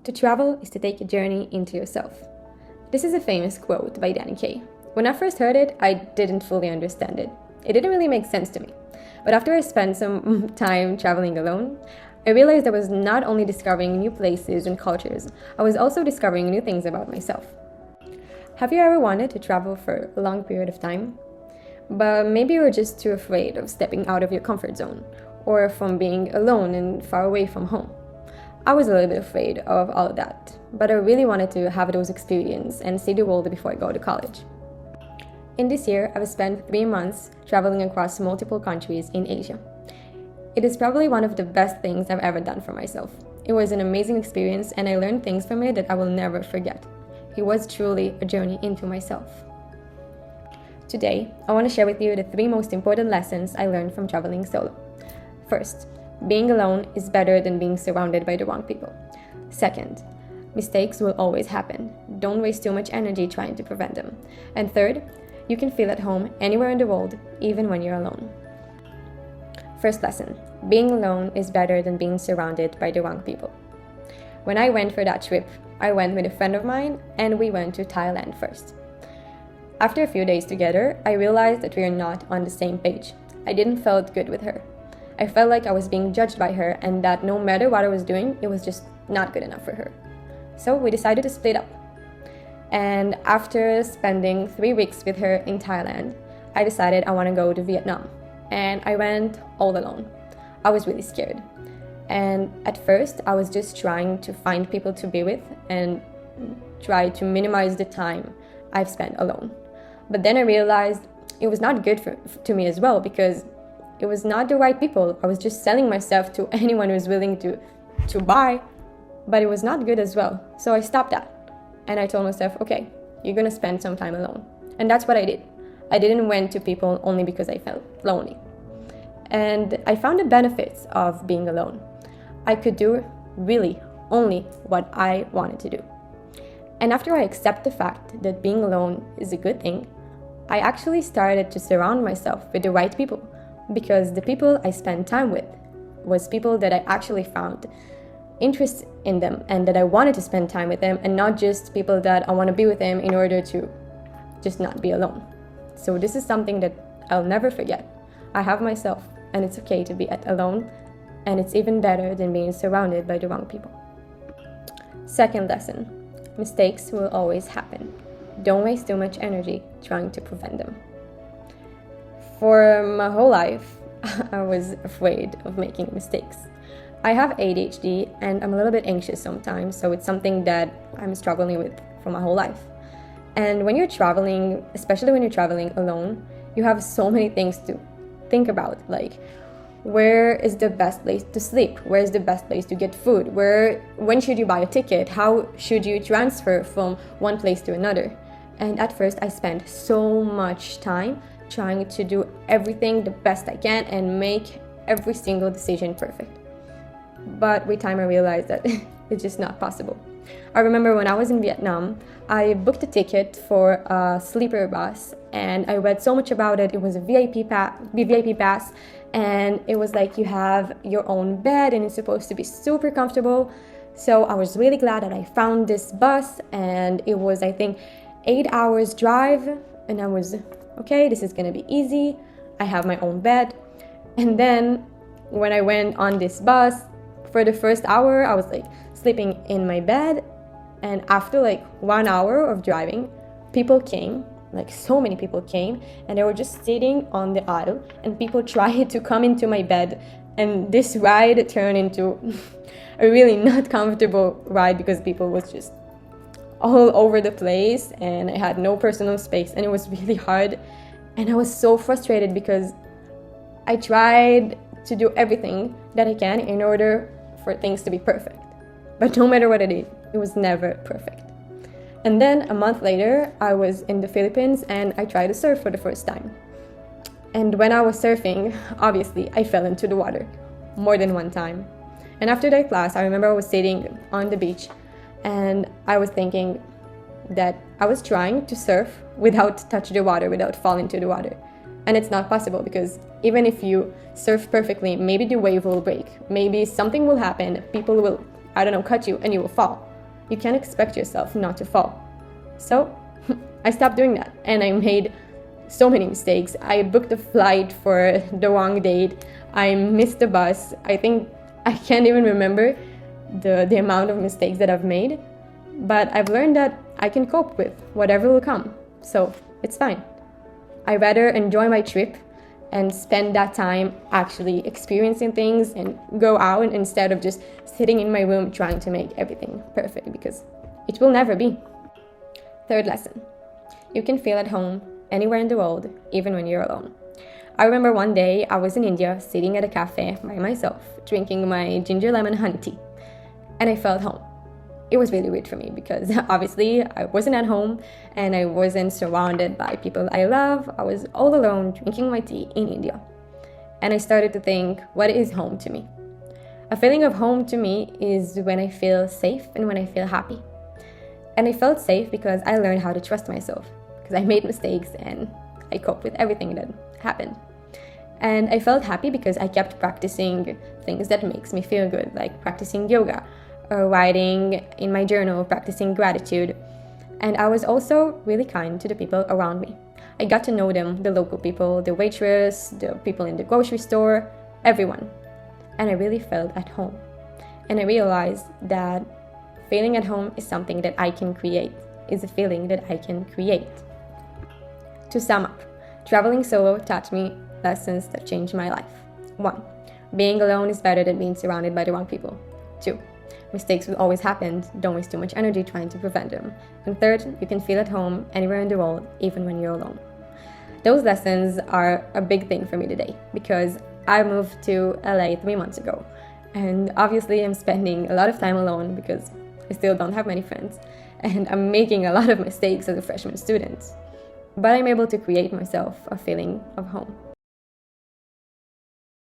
To travel is to take a journey into yourself. This is a famous quote by Danny Kaye. When I first heard it, I didn't fully understand it. It didn't really make sense to me. But after I spent some time traveling alone, I realized I was not only discovering new places and cultures, I was also discovering new things about myself. Have you ever wanted to travel for a long period of time? But maybe you were just too afraid of stepping out of your comfort zone, or from being alone and far away from home. I was a little bit afraid of all of that, but I really wanted to have those experiences and see the world before I go to college. In this year, I've spent 3 months traveling across multiple countries in Asia. It is probably one of the best things I've ever done for myself. It was an amazing experience and I learned things from it that I will never forget. It was truly a journey into myself. Today, I want to share with you the 3 most important lessons I learned from traveling solo. First, being alone is better than being surrounded by the wrong people. Second, mistakes will always happen. Don't waste too much energy trying to prevent them. And third, you can feel at home anywhere in the world, even when you're alone. First lesson, being alone is better than being surrounded by the wrong people. When I went for that trip, I went with a friend of mine and we went to Thailand first. After a few days together, I realized that we are not on the same page. I didn't feel good with her. I felt like I was being judged by her and that no matter what I was doing, it was just not good enough for her. So we decided to split up. And after spending 3 weeks with her in Thailand, I decided I want to go to Vietnam. And I went all alone. I was really scared. And at first, I was just trying to find people to be with and try to minimize the time I've spent alone. But then I realized it was not good to me as well because it was not the right people. I was just selling myself to anyone who was willing to buy, but it was not good as well. So I stopped that and I told myself, okay, you're gonna spend some time alone. And that's what I did. I didn't went to people only because I felt lonely. And I found the benefits of being alone. I could do really only what I wanted to do. And after I accept the fact that being alone is a good thing, I actually started to surround myself with the right people. Because the people I spent time with was people that I actually found interest in them and that I wanted to spend time with them and not just people that I want to be with them in order to just not be alone. So this is something that I'll never forget. I have myself and it's okay to be alone and it's even better than being surrounded by the wrong people. Second lesson, mistakes will always happen. Don't waste too much energy trying to prevent them. For my whole life, I was afraid of making mistakes. I have ADHD and I'm a little bit anxious sometimes, so it's something that I'm struggling with for my whole life. And when you're traveling, especially when you're traveling alone, you have so many things to think about, like where is the best place to sleep? Where is the best place to get food? When should you buy a ticket? How should you transfer from one place to another? And at first, I spent so much time trying to do everything the best I can and make every single decision perfect. But with time I realized that it's just not possible. I remember when I was in Vietnam, I booked a ticket for a sleeper bus and I read so much about it. It was a VIP pass and it was like you have your own bed and it's supposed to be super comfortable. So I was really glad that I found this bus and it was, I think, 8 hours drive and I was okay, this is gonna be easy. I have my own bed. And then when I went on this bus, for the first hour, I was like sleeping in my bed. And after like 1 hour of driving, people came, like so many people came, and they were just sitting on the aisle and people tried to come into my bed. And this ride turned into a really not comfortable ride because people was just all over the place and I had no personal space and it was really hard and I was so frustrated because I tried to do everything that I can in order for things to be perfect. But no matter what I did, it was never perfect. And then a month later, I was in the Philippines and I tried to surf for the first time. And when I was surfing, obviously, I fell into the water more than one time. And after that class, I remember I was sitting on the beach and I was thinking that I was trying to surf without touching the water, without falling into the water. And it's not possible because even if you surf perfectly, maybe the wave will break. Maybe something will happen, people will, cut you and you will fall. you can't expect yourself not to fall. So I stopped doing that, and I made so many mistakes. I booked a flight for the wrong date. I missed the bus. I think I can't even remember the amount of mistakes that I've made, but I've learned that I can cope with whatever will come, so it's fine. I rather enjoy my trip and spend that time actually experiencing things and go out instead of just sitting in my room trying to make everything perfect, because it will never be. Third lesson: you can feel at home anywhere in the world, even when you're alone. I remember one day I was in India sitting at a cafe by myself, drinking my ginger lemon honey tea, and I felt home. It was really weird for me because obviously I wasn't at home and I wasn't surrounded by people I love. I was all alone drinking my tea in India. And I started to think, what is home to me? A feeling of home to me is when I feel safe and when I feel happy. And I felt safe because I learned how to trust myself, because I made mistakes and I coped with everything that happened. And I felt happy because I kept practicing things that makes me feel good, like practicing yoga or writing in my journal, practicing gratitude. And I was also really kind to the people around me. I got to know them, the local people, the waitress, the people in the grocery store, everyone. And I really felt at home. And I realized that feeling at home is something that I can create, is a feeling that I can create. To sum up, traveling solo taught me lessons that changed my life. 1. Being alone is better than being surrounded by the wrong people. 2. Mistakes will always happen, don't waste too much energy trying to prevent them. And 3, you can feel at home anywhere in the world, even when you're alone. Those lessons are a big thing for me today, because I moved to LA 3 months ago. And obviously I'm spending a lot of time alone because I still don't have many friends. And I'm making a lot of mistakes as a freshman student. But I'm able to create myself a feeling of home.